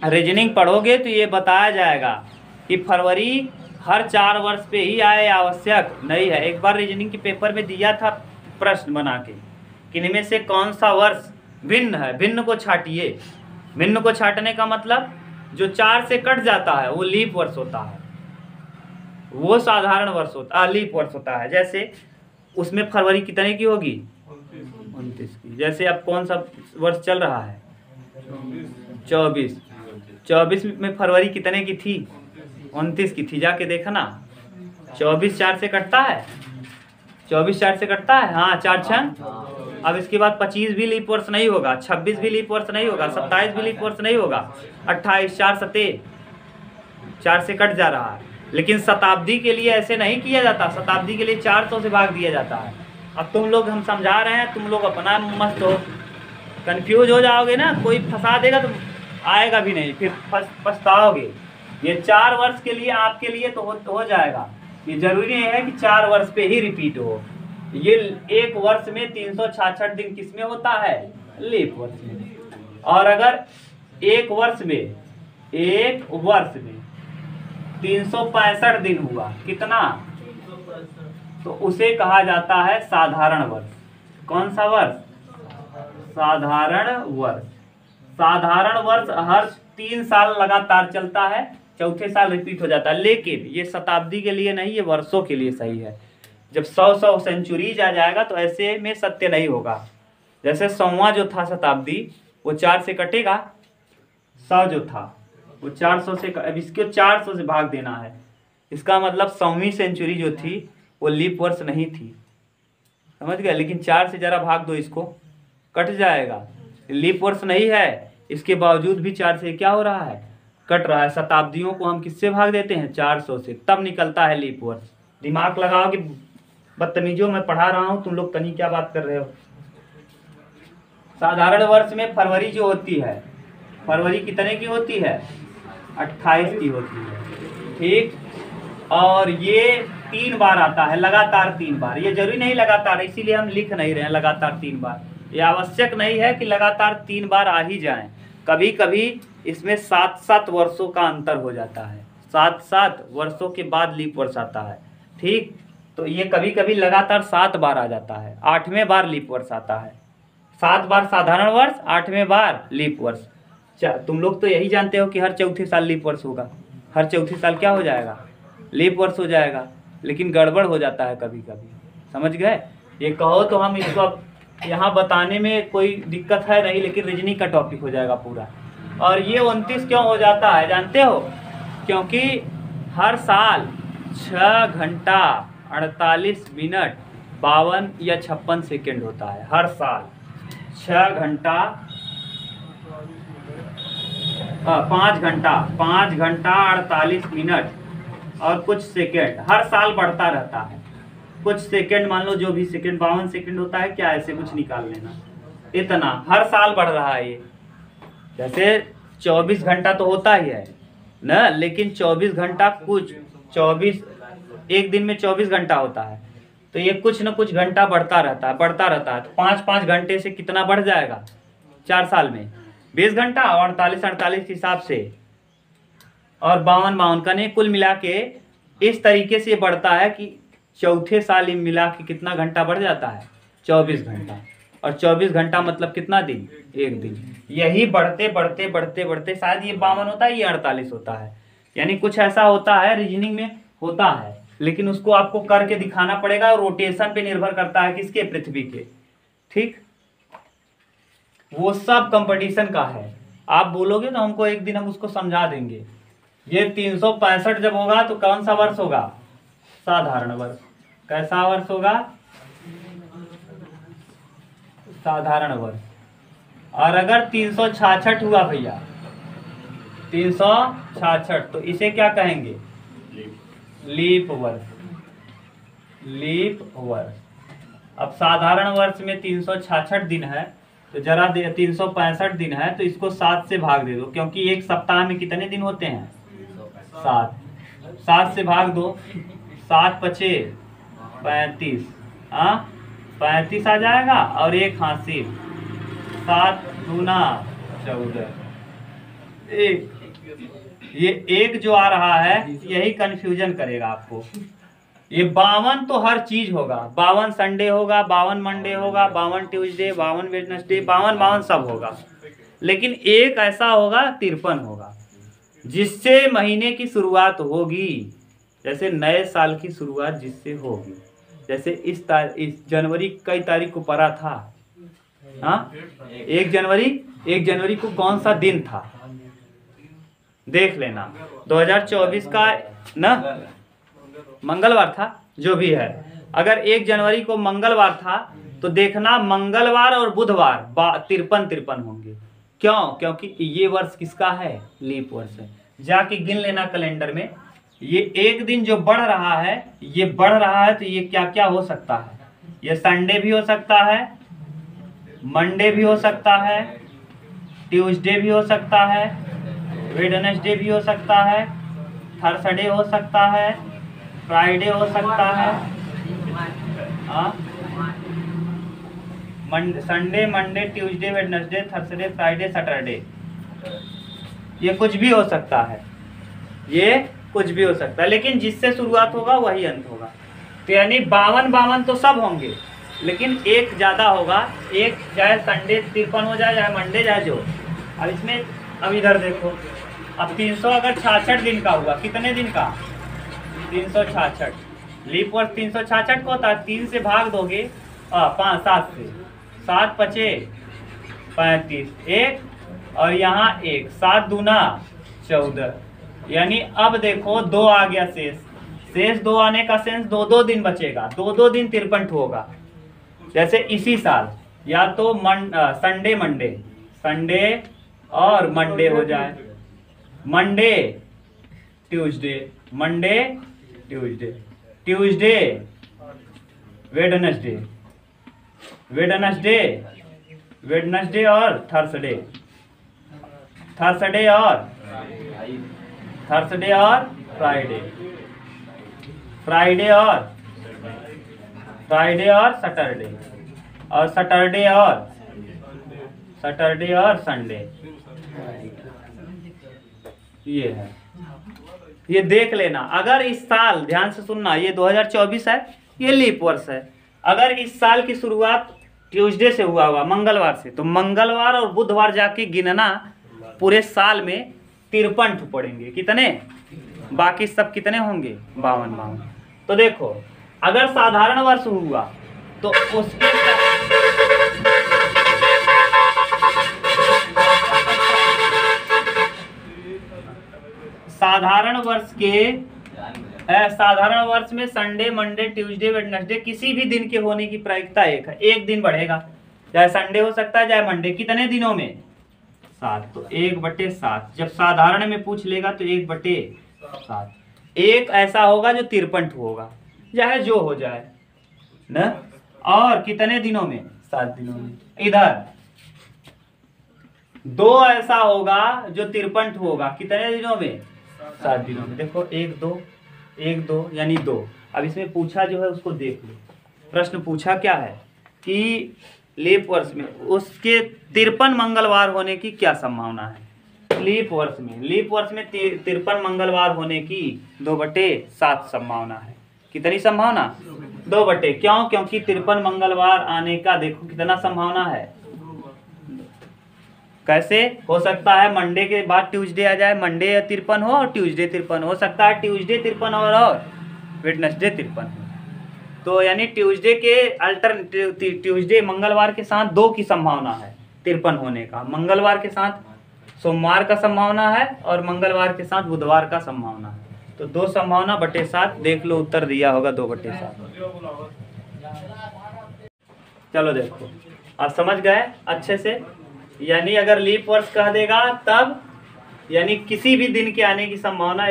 रीजनिंग पढ़ोगे तो ये बताया जाएगा कि फरवरी हर 4 वर्ष पे ही आए, आवश्यक नहीं है। एक बार रीजनिंग के पेपर में दिया था प्रश्न बना के कि इनमें से कौन सा वर्ष भिन्न है। भिन्न को छाटिए। भिन्न को छाटने का मतलब जो 4 से कट जाता है वो लीप वर्ष होता है, वो साधारण वर्ष होता है, लीप वर्ष होता है। जैसे उसमें फरवरी कितने की होगी? 29 की। जैसे अब कौन सा वर्ष चल रहा है? 24। 24 में फरवरी कितने की थी? 29 की थी। जाके देखा ना। 24 4 से कटता है। 24 4 से कटता है। हाँ, 4 6। अब इसके बाद 25 भी लीप वर्ष नहीं होगा, 26 भी लीप वर्ष नहीं होगा, 27 भी लीप वर्ष नहीं होगा, 28 4 7 4 से कट जा रहा है। लेकिन शताब्दी के लिए ऐसे नहीं किया जाता। शताब्दी के लिए 400 से भाग दिया जाता है। अब तुम लोग, हम समझा रहे हैं, तुम लोग अपना मस्त हो, कंफ्यूज हो जाओगे ना, कोई फंसा देगा तो आएगा भी नहीं, फिर पछताओगे। ये 4 वर्ष के लिए आपके लिए तो हो जाएगा। ये जरूरी नहीं है कि 4 वर्ष पे ही रिपीट हो। ये 1 वर्ष में 366 दिन किस में होता है? लीप वर्ष में। और अगर 1 वर्ष में 365 दिन हुआ, कितना? तो उसे कहा जाता है साधारण वर्ष। कौन सा वर्ष? साधारण वर्ष। साधारण वर्ष हर 3 साल लगातार चलता है, चौथे साल रिपीट हो जाता है। लेकिन ये शताब्दी के लिए नहीं, ये वर्षों के लिए सही है। जब 100 सेंचुरीज आ जाएगा तो ऐसे में सत्य नहीं होगा। जैसे 100वां जो था शताब्दी वो 4 से कटेगा। 100 जो था वो 400 से, अब इसको 400 से भाग देना है। इसका मतलब 100वीं सेंचुरी जो थी वो लीप वर्ष नहीं थी, समझ गए। लेकिन 4 से जरा भाग दो, इसको कट जाएगा। लीप वर्ष नहीं है, इसके बावजूद भी 4 से क्या हो रहा है? कट रहा है। शताब्दियों को हम किससे भाग देते हैं? 400 से, तब निकलता है लीप वर्ष। दिमाग लगाओ कि बदतमीजों मैं पढ़ा रहा हूं, तुम लोग तनी क्या बात कर रहे हो। साधारण वर्ष में फरवरी जो होती है, फरवरी कितने की होती है? 28 की होती है, ठीक। और ये 3 बार आता है, लगातार 3 बार। ये जरूरी नहीं लगातार, इसीलिए हम लिख नहीं रहे हैं लगातार 3 बार। ये आवश्यक नहीं है कि लगातार 3 बार आ ही जाएं। कभी कभी इसमें 7-7 वर्षों का अंतर हो जाता है। 7-7 वर्षों के बाद लीप वर्ष आता है, ठीक। तो ये कभी कभी लगातार 7 बार आ जाता है। 8वें बार लीप वर्ष आता है। 7 बार साधारण वर्ष, 8वें बार लीप वर्ष। तुम लोग तो यही जानते हो कि हर चौथे साल लीप वर्ष होगा। हर चौथे साल क्या हो जाएगा? लीप वर्ष हो जाएगा। लेकिन गड़बड़ हो जाता है कभी कभी, समझ गए। ये कहो तो हम इसको अब यहाँ बताने में कोई दिक्कत है नहीं, लेकिन रीजनिंग का टॉपिक हो जाएगा पूरा। और ये 29 क्यों हो जाता है जानते हो? क्योंकि हर साल 6 घंटा 48 मिनट 52 या 56 सेकेंड होता है हर साल। 6 घंटा 5 घंटा 48 मिनट और कुछ सेकेंड हर साल बढ़ता रहता है। कुछ सेकेंड मान लो, जो भी सेकेंड 52 सेकेंड होता है क्या, ऐसे कुछ निकाल लेना, इतना हर साल बढ़ रहा है ये। जैसे 24 घंटा तो होता ही है ना, लेकिन 24 घंटा कुछ 24 एक दिन में 24 घंटा होता है, तो ये कुछ न कुछ घंटा बढ़ता रहता है। तो 5-5 घंटे से कितना बढ़ जाएगा 4 साल में 20 घंटा और 48 हिसाब से, और 52 का नहीं, कुल मिला के इस तरीके से बढ़ता है कि चौथे साल ही मिला के कितना घंटा बढ़ जाता है 24 घंटा। और 24 घंटा मतलब कितना दिन, एक दिन। यही बढ़ते बढ़ते बढ़ते बढ़ते शायद ये 52 होता है, ये 48 होता है, यानी कुछ ऐसा होता है, रीजनिंग में होता है, लेकिन उसको आपको करके दिखाना पड़ेगा। और रोटेशन पे निर्भर करता है किसके, पृथ्वी के। ठीक, वो सब कंपटीशन का है। आप बोलोगे तो हमको एक दिन हम उसको समझा देंगे। ये 365 जब होगा तो कौन सा वर्ष होगा, साधारण वर्ष। कैसा वर्ष होगा, साधारण वर्ष। और अगर 366 हुआ भैया, 366, तो इसे क्या कहेंगे, लीप वर्ष। लीप वर्ष। अब साधारण वर्ष में 366 दिन है, तो जरा 365 दिन है, तो इसको 7 से भाग दे दो, क्योंकि एक सप्ताह में कितने दिन होते हैं, 7। 7 से भाग दो, 7 पचे 35, 35 आ जाएगा, और एक हासिल, 7 दूना 14। ये एक जो आ रहा है यही कंफ्यूजन करेगा आपको। ये 52 तो हर चीज होगा, 52 संडे होगा, 52 मंडे होगा, 52 ट्यूसडे, 52 वेडनेसडे, 52 सब होगा, लेकिन एक ऐसा होगा 53 होगा, जिससे महीने की शुरुआत होगी। जैसे नए साल की शुरुआत जिससे होगी, जैसे इस जनवरी कई तारीख को पड़ा था, हाँ 1 जनवरी को कौन सा दिन था देख लेना, 2024 का ना मंगलवार था, जो भी है। अगर 1 जनवरी को मंगलवार था तो देखना मंगलवार और बुधवार 53 होंगे। क्यों, क्योंकि ये वर्ष किसका है, लीप वर्ष है। जाके गिन लेना कैलेंडर में, ये एक दिन जो बढ़ रहा है, ये बढ़ रहा है, तो ये क्या क्या हो सकता है, ये संडे भी हो सकता है, मंडे भी हो सकता है, ट्यूसडे भी हो सकता है, वेडनेसडे भी हो सकता है, थर्सडे हो सकता है, फ्राइडे हो सकता है, Sunday, Monday, Tuesday, Wednesday, Thursday, Friday, Saturday, ये कुछ भी हो सकता है, ये कुछ भी हो सकता है, लेकिन जिससे शुरुआत होगा वही अंत होगा। तो यानी 52 तो सब होंगे, लेकिन एक ज्यादा होगा, एक चाहे संडे 53 हो जाए, चाहे मंडे जाए जो। अब इसमें अब इधर देखो, अब 300 अगर 66 दिन का हुआ, कितने दिन का, 366। लीप वर्ष 366 को होता है, 3 से भाग दोगे 7 से, 7 पचे 35, 1 और यहाँ 1, 7 दूना 14। यानी अब देखो 2 आ गया शेष 2 आने का सेंस 2 दिन बचेगा, 2 दिन 53 होगा। जैसे इसी साल या तो संडे और मंडे हो जाए, मंडे ट्यूसडे, ट्यूसडे वेडनेसडे और थर्सडे और फ्राइडे और सैटरडे, और सैटरडे और संडे। ये है, ये देख लेना। अगर इस साल, ध्यान से सुनना, ये 2024 है, ये लीप वर्ष है। अगर इस साल की शुरुआत ट्यूसडे से हुआ हुआ, मंगलवार से, तो मंगलवार और बुधवार जाके गिनना, पूरे साल में 53 पड़ेंगे। कितने, बाकी सब कितने होंगे, 52। तो देखो अगर साधारण वर्ष हुआ तो उसके साधारण वर्ष के साधारण वर्ष में संडे, मंडे, ट्यूसडे, वेडनेसडे किसी भी दिन के होने की प्रायिकता एक है। एक दिन बढ़ेगा, चाहे संडे हो सकता है चाहे मंडे। कितने दिनों में? 7। तो 1/7। जब साधारण में पूछ लेगा तो 1/7। एक ऐसा होगा जो 53 होगा, चाहे जो हो जाए ना। और कितने दिनों में? 7 दिनों में। इधर 2 ऐसा होगा जो 53 होगा, कितने दिनों में? 7 दिनों में। देखो 1 2 1 2 यानी 2। अब इसमें पूछा जो है उसको देख लो। प्रश्न पूछा क्या है कि लीप वर्ष में उसके 53 मंगलवार होने की क्या संभावना है। लीप वर्ष में 53 मंगलवार होने की 2/7 संभावना है। कितनी संभावना? 2/। क्यों? क्योंकि 53 मंगलवार आने का देखो कितना संभावना है। कैसे हो सकता है? मंडे के बाद ट्यूसडे आ जाए, मंडे 53 हो और ट्यूसडे 53 हो सकता है, ट्यूसडे 53 और वेडनेसडे 53 हो। तो यानी ट्यूसडे के ट्यूसडे मंगलवार के साथ 2 की संभावना है 53 होने का। मंगलवार के साथ सोमवार का संभावना है और मंगलवार के साथ बुधवार का संभावना है। तो 2 संभावना बटे 7। देख लो उत्तर दिया होगा 2/7। चलो देखो अब समझ गए अच्छे से। यानी अगर लीप वर्ष कह देगा तब यानी किसी भी दिन के आने की संभावना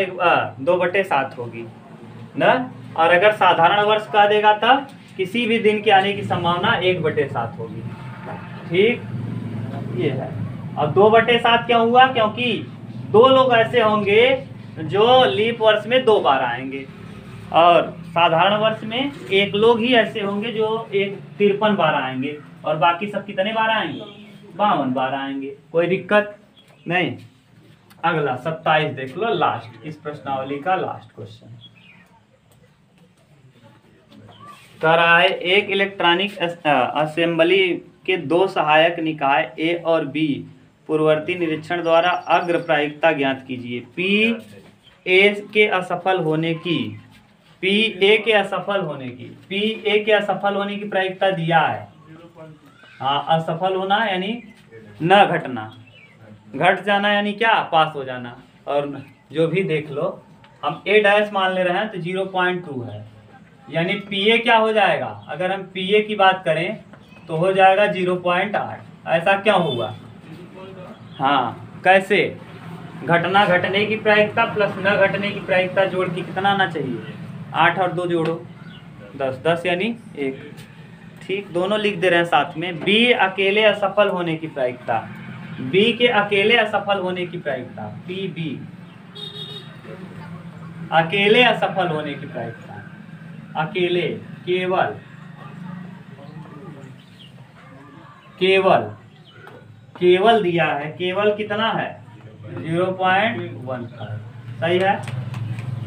2/7 होगी ना। और अगर साधारण वर्ष कह देगा तब किसी भी दिन के आने की संभावना 1/7 होगी। ठीक, ये है। अब 2/7 क्यों हुआ? क्योंकि 2 लोग ऐसे होंगे जो लीप वर्ष में 2 बार आएंगे और साधारण वर्ष में 1 लोग ही ऐसे होंगे जो 53 बार आएंगे और बाकी सब कितने बार आएंगे? 52 बार आएंगे। कोई दिक्कत नहीं। अगला 27 देख लो, लास्ट इस प्रश्नावली का लास्ट क्वेश्चन कह रहा है एक इलेक्ट्रॉनिक असेंबली के 2 सहायक निकाय ए और बी पूर्ववर्ती निरीक्षण द्वारा अग्र प्रायिकता ज्ञात कीजिए। पी ए के असफल होने की प्रायिकता दिया है। हाँ, असफल होना यानी न घटना, घट जाना यानी क्या? पास हो जाना। और जो भी देख लो, हम A' मान ले रहे हैं तो 0.2 है, यानी PA क्या हो जाएगा? अगर हम PA की बात करें तो हो जाएगा 0.8। ऐसा क्यों हुआ? हाँ, कैसे? घटना घटने की प्रायिकता प्लस न घटने की प्रायिकता जोड़ के कितना आना चाहिए? 8 और 2 जोड़ो 10, 10 यानी 1। ठीक, दोनों लिख दे रहे हैं साथ में। बी अकेले असफल होने की प्रायिकता, बी के अकेले असफल होने की प्रायिकता, PB अकेले असफल होने की प्रायिकता, अकेले केवल दिया है। केवल कितना है? 0.15। सही है।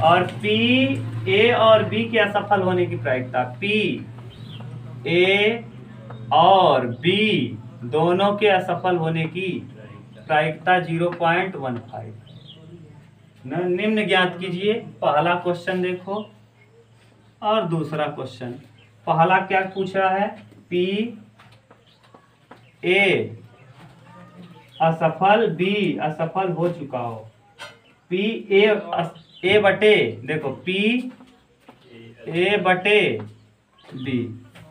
और PA और B के असफल होने की प्रायिकता, PA और B दोनों के असफल होने की प्रायिकता 0.15। निम्न ज्ञात कीजिए। पहला क्वेश्चन देखो और दूसरा क्वेश्चन। पहला क्या पूछ रहा है? PA असफल, B असफल हो चुका हो। A बटे देखो PA/B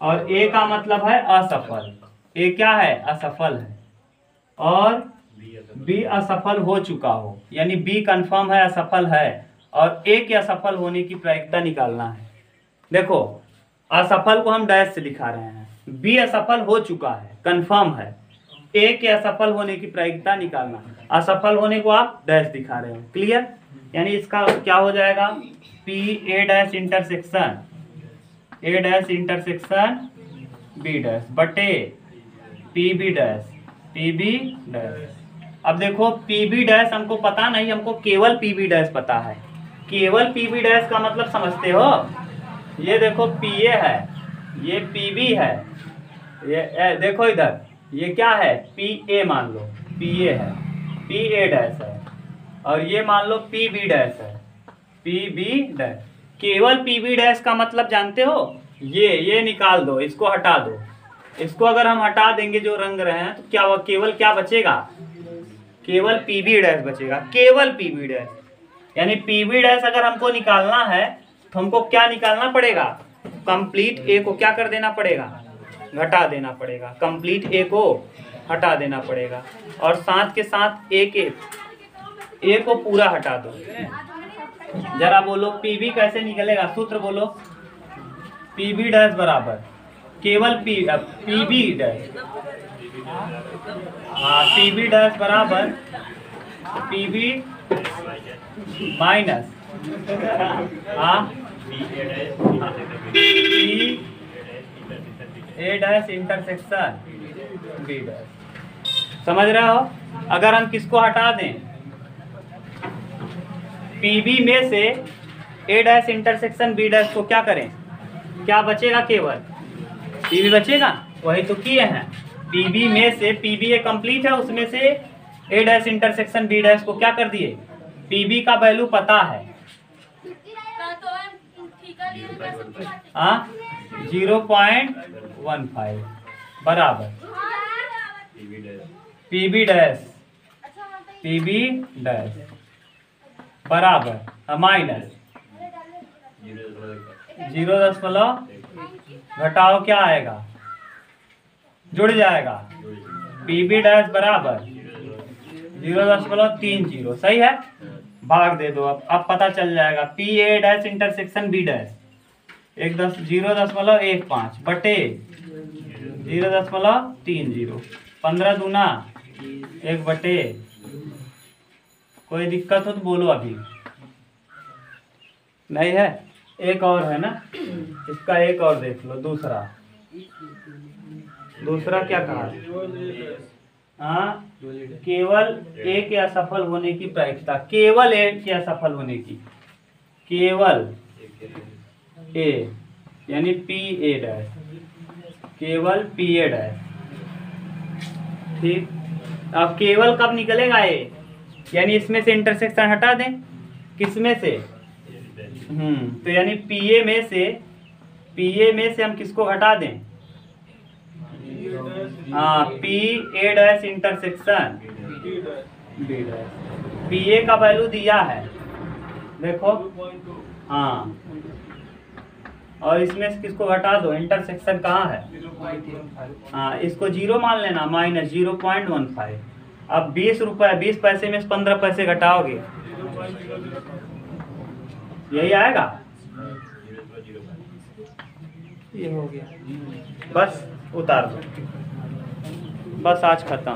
और A का मतलब है असफल। A क्या है? असफल है। और B असफल हो चुका हो, यानी B कंफर्म है, असफल है। और A के असफल होने की प्रायिकता निकालना है। देखो असफल को हम डैश से दिखा रहे हैं, B असफल हो चुका है, कंफर्म है। A के असफल होने की प्रायिकता निकालना है। असफल होने को आप डैश दिखा रहे हो। क्लियर? यानी इसका क्या हो जाएगा? PA' इंटरसेक्शन B' बटे PB'। अब देखो PB' हमको पता नहीं, हमको केवल PB' पता है। केवल PB' का मतलब समझते हो? ये देखो PA है, ये PB है, ये देखो इधर ये क्या है? PA मान लो, PA है, PA' है और ये मान लो PB' है, PB'। केवल PB' का मतलब जानते हो? ये निकाल दो, इसको हटा दो। इसको अगर हम हटा देंगे जो रंग रहे हैं तो क्या केवल क्या बचेगा? केवल PB' बचेगा, केवल PB'। यानी PB' अगर हमको निकालना है तो हमको क्या निकालना पड़ेगा, कंप्लीट ए को क्या कर देना पड़ेगा, घटा देना पड़ेगा, कंप्लीट ए को हटा देना पड़ेगा। और साथ के साथ ए को पूरा हटा दो। जरा बोलो पीबी कैसे निकलेगा, सूत्र बोलो। पीबी डैश बराबर केवल पीबी डैश, हाँ पीबी डैश बराबर पीबी माइनस हाँ P A dash intersection B dash. समझ रहे हो? अगर हम किसको हटा दें, पीबी में से ए डैश इंटरसेक्शन बी डैश को क्या करें, क्या बचेगा, केवल पीबी बचेगा। वही तो किए हैं, पीबी में से पीबी ए कंप्लीट है, उसमें से ए डैश इंटरसेक्शन बी डैश को क्या कर दिए, पीबी का वैल्यू पता है हाँ 0.15 बराबर पीबी डैश बराबर माइनस 0 घटाओ क्या आएगा, जुड़ जाएगा, पीबी डैश बराबर 0.30। सही है, भाग दे दो। अब पता चल जाएगा P A dash intersection B dash 0.15 बटे 0.30, 15 दूना 1 बटे। कोई दिक्कत हो तो बोलो, अभी नहीं है। एक और है ना, इसका एक और देख लो। दूसरा क्या कहा, हाँ केवल ए के असफल होने की प्रायिकता, केवल ए के असफल होने की, केवल ए यानी पी ए डैश, केवल पी ए डैश। ठीक, अब केवल कब निकलेगा ए, यानी इसमें से इंटरसेक्शन हटा दें, किसमें से, तो यानी पीए में से हम किसको हटा दें, हाँ P A dash intersection B dash. P A का वैल्यू दिया है देखो, हाँ, और इसमें से किसको हटा दो, इंटरसेक्शन कहाँ है, हाँ इसको 0 मान लेना, माइनस 0.15। अब 20 रुपए 20 पैसे में से 15 पैसे घटाओगे, यही आएगा। ये हो गया, बस उतार दो, बस आज खत्म।